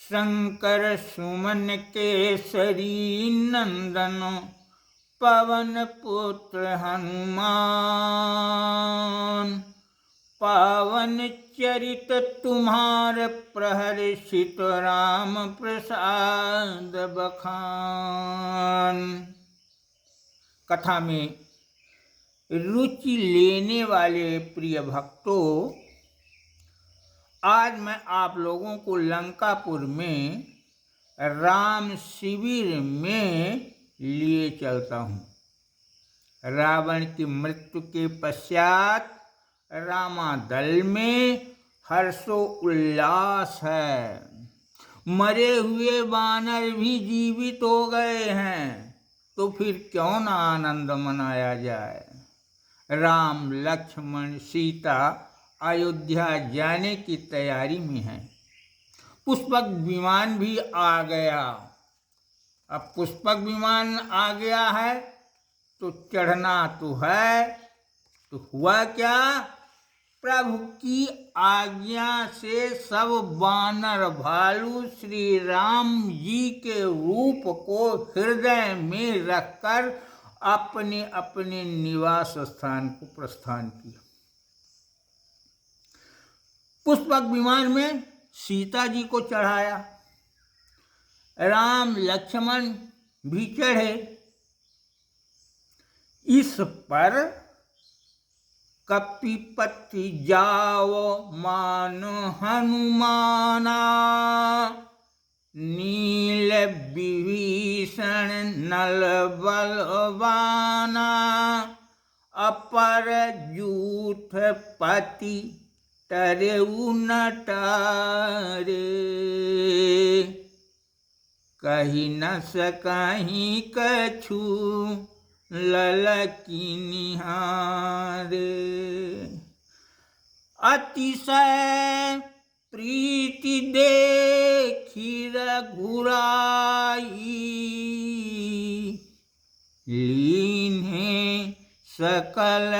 शंकर सुमन केसरी नंदन पवन पुत्र हनुमान। पावन चरित तुम्हार प्रहर्षित राम प्रसाद बखान। कथा में रुचि लेने वाले प्रिय भक्तों, आज मैं आप लोगों को लंकापुर में राम शिविर में लिए चलता हूँ। रावण की मृत्यु के पश्चात रामादल में हर्षो उल्लास है। मरे हुए वानर भी जीवित हो गए हैं, तो फिर क्यों न आनंद मनाया जाए। राम लक्ष्मण सीता अयोध्या जाने की तैयारी में है। पुष्पक विमान भी आ गया। अब पुष्पक विमान आ गया है तो चढ़ना तो है। तो हुआ क्या, प्रभु की आज्ञा से सब वानर भालू श्री राम जी के रूप को हृदय में रखकर अपने अपने निवास स्थान को प्रस्थान किया। पुष्पक विमान में सीता जी को चढ़ाया। राम लक्ष्मण भी चढ़े। इस पर कपिपति जाओ मान हनुमाना, नील विभीषण नल बलवाना, अपर जूथ पति तरेउ न टारे, कही न सकहीं कछु ललकी निहारे। अतिशय प्रीति देखी रघुराई, लीन्हे सकल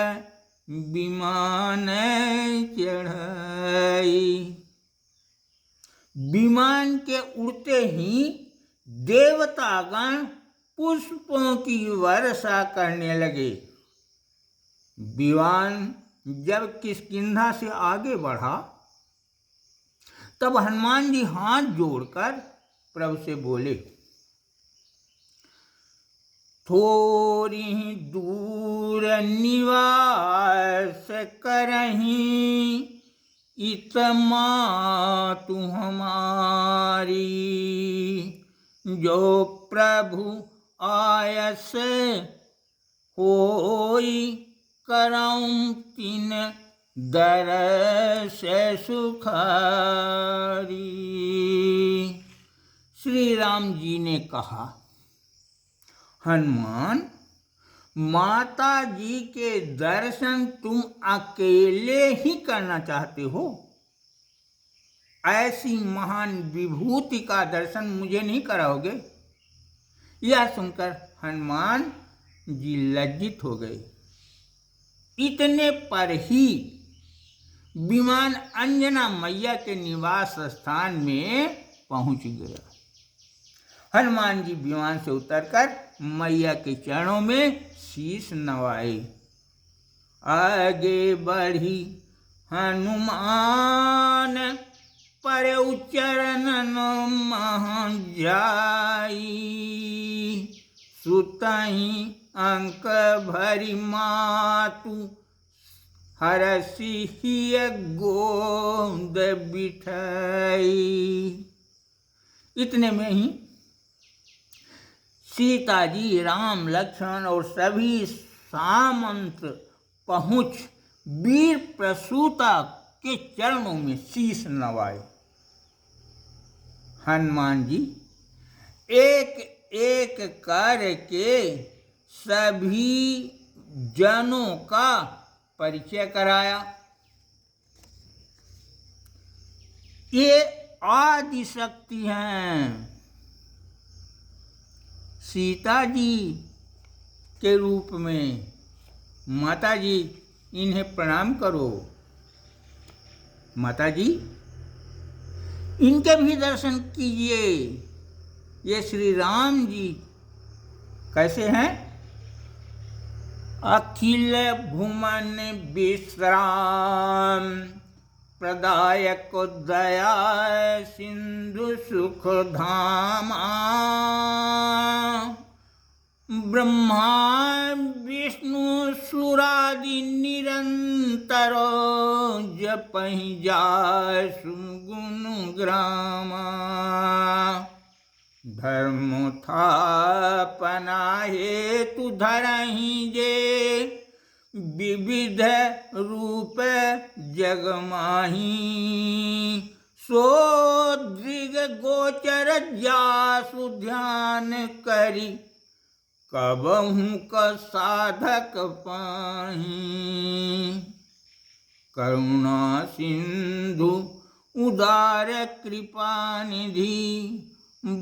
विमान चढ़ाई। विमान के उड़ते ही देवतागण पुष्पों की वर्षा करने लगे। विमान जब किष्किंधा से आगे बढ़ा तब हनुमान जी हाथ जोड़कर प्रभु से बोले, थोड़ी दूर निवास करहीं, इत मातु हमारी, जो प्रभु आयस होई, करऊं तिन दरस सुखारी। श्री राम जी ने कहा, हनुमान, माता जी के दर्शन तुम अकेले ही करना चाहते हो। ऐसी महान विभूति का दर्शन मुझे नहीं कराओगे। यह सुनकर हनुमान जी लज्जित हो गए। इतने पर ही विमान अंजना मैया के निवास स्थान में पहुंच गया। हनुमान जी विमान से उतरकर मैया के चरणों में शीश नवाए। आगे बढ़ी हनुमान परउ चरणन मह जाई, सुतहि अंक भरी मातु हरसि हिय गोद बिठाई। इतने में ही सीता जी, राम लक्ष्मण और सभी सामंत पहुंच वीर प्रसूता के चरणों में शीश नवाए। हनुमान जी एक एक करके सभी जनों का परिचय कराया। ये आदि शक्ति हैं। सीता जी के रूप में माता जी, इन्हें प्रणाम करो। माता जी, इनके भी दर्शन कीजिए। ये श्री राम जी कैसे हैं? अखिल भुवन विश्राम प्रदायक दया सिंधु सुख धामा ब्रह्मा विष्णु सुरादि निरंतर जपहि जासु गुण ग्रामा धर्म थापना हेतु धरहि जे विविध रूप जगमाही सो दृग गोचर जासु ध्यान करी कबहु क साधक पाही करुणा सिंधु उदार कृपा निधि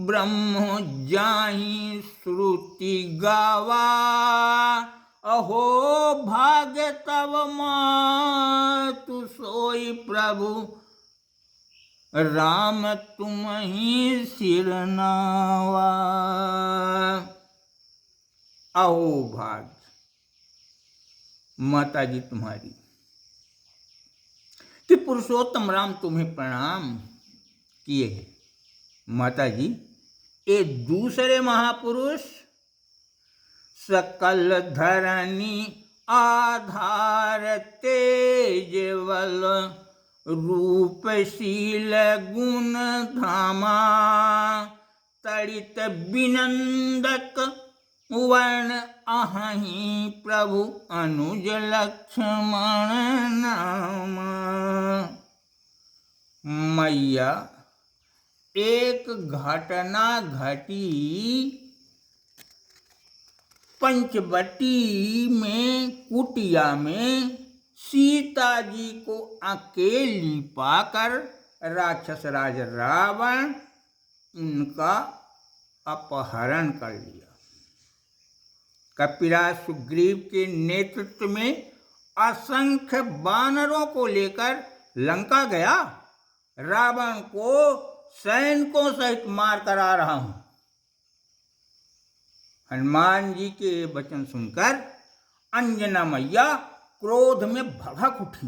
ब्रह्म जाहि श्रुति गावा अहो भाग्य तव मातु सोई प्रभु राम तुम्हि सिरनावा। अहो भाग्य माता जी तुम्हारी कि पुरुषोत्तम राम तुम्हें प्रणाम किए हैं। माता जी, ये दूसरे महापुरुष सकल धरनी आधार तेजवल रूपशील गुण धामा तड़ित बिनंदक वर्ण अहि प्रभु अनुज लक्ष्मण नामा। मैया, एक घटना घटी पंचवटी में कुटिया में सीता जी को अकेली पाकर राक्षस राज रावण उनका अपहरण कर लिया। कपिराज सुग्रीव के नेतृत्व में असंख्य वानरों को लेकर लंका गया। रावण को सैनिकों सहित मार कर आ रहा हूं। हनुमान जी के वचन सुनकर अंजना मैया क्रोध में भड़क उठी।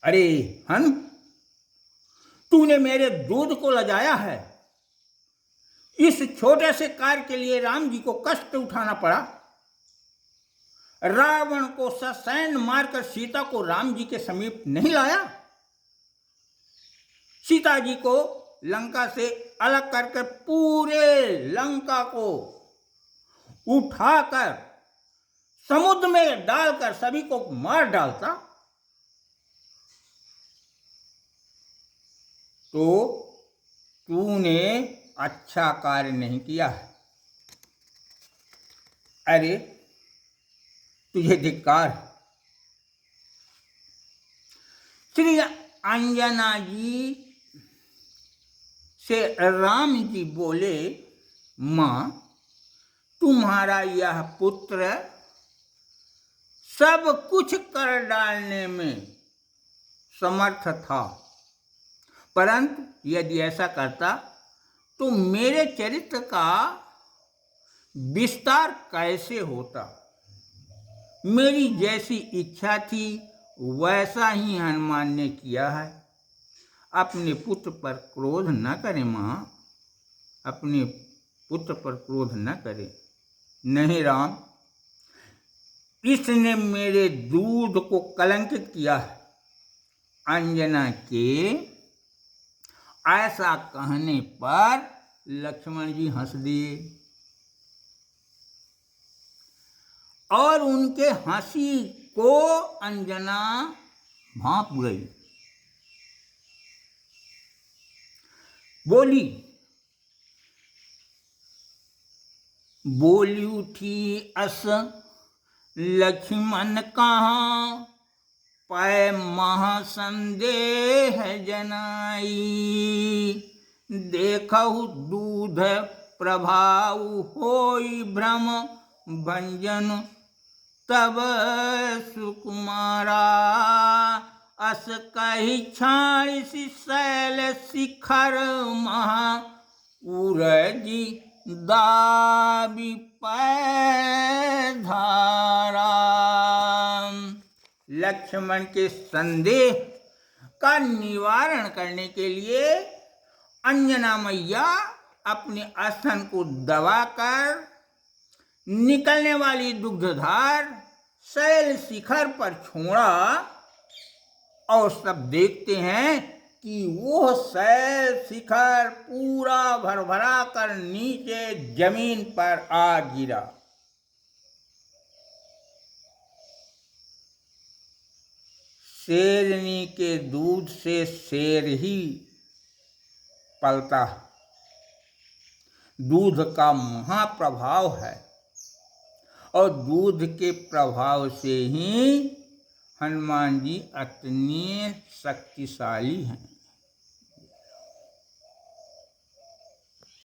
अरे हन, तूने मेरे दूध को लजाया है। इस छोटे से कार्य के लिए राम जी को कष्ट उठाना पड़ा। रावण को ससैन्य मारकर सीता को राम जी के समीप नहीं लाया। सीता जी को लंका से अलग करके पूरे लंका को उठाकर समुद्र में डालकर सभी को मार डालता तो तूने अच्छा कार्य नहीं किया है। अरे तुझे धिक्कार। श्री अंजना जी से राम जी बोले, मां, तुम्हारा यह पुत्र सब कुछ कर डालने में समर्थ था, परंतु यदि ऐसा करता तो मेरे चरित्र का विस्तार कैसे होता। मेरी जैसी इच्छा थी वैसा ही हनुमान ने किया है। अपने पुत्र पर क्रोध न करे मां, अपने पुत्र पर क्रोध न करे। नहीं राम, इसने मेरे दूध को कलंकित किया है। अंजना के ऐसा कहने पर लक्ष्मण जी हंस दिए और उनके हंसी को अंजना भांप गई। बोली उठी अस लक्ष्मण कहाँ पै महासंदेह जनाई। देखहु दूध प्रभाव होई भ्रम भंजन तब सुकुमारा। अस कही छाणिसि शैल शिखर महा उरजी दाबी पैधारा। लक्ष्मण के संदेह का निवारण करने के लिए अंजना मैया अपने स्तन को दबाकर निकलने वाली दुग्धधार शैल शिखर पर छोड़ा और सब देखते हैं कि वो शैल शिखर पूरा भरभरा कर नीचे जमीन पर आ गिरा। शेरनी के दूध से शेर ही पलता है, दूध का महाप्रभाव है और दूध के प्रभाव से ही हनुमान जी इतने शक्तिशाली हैं।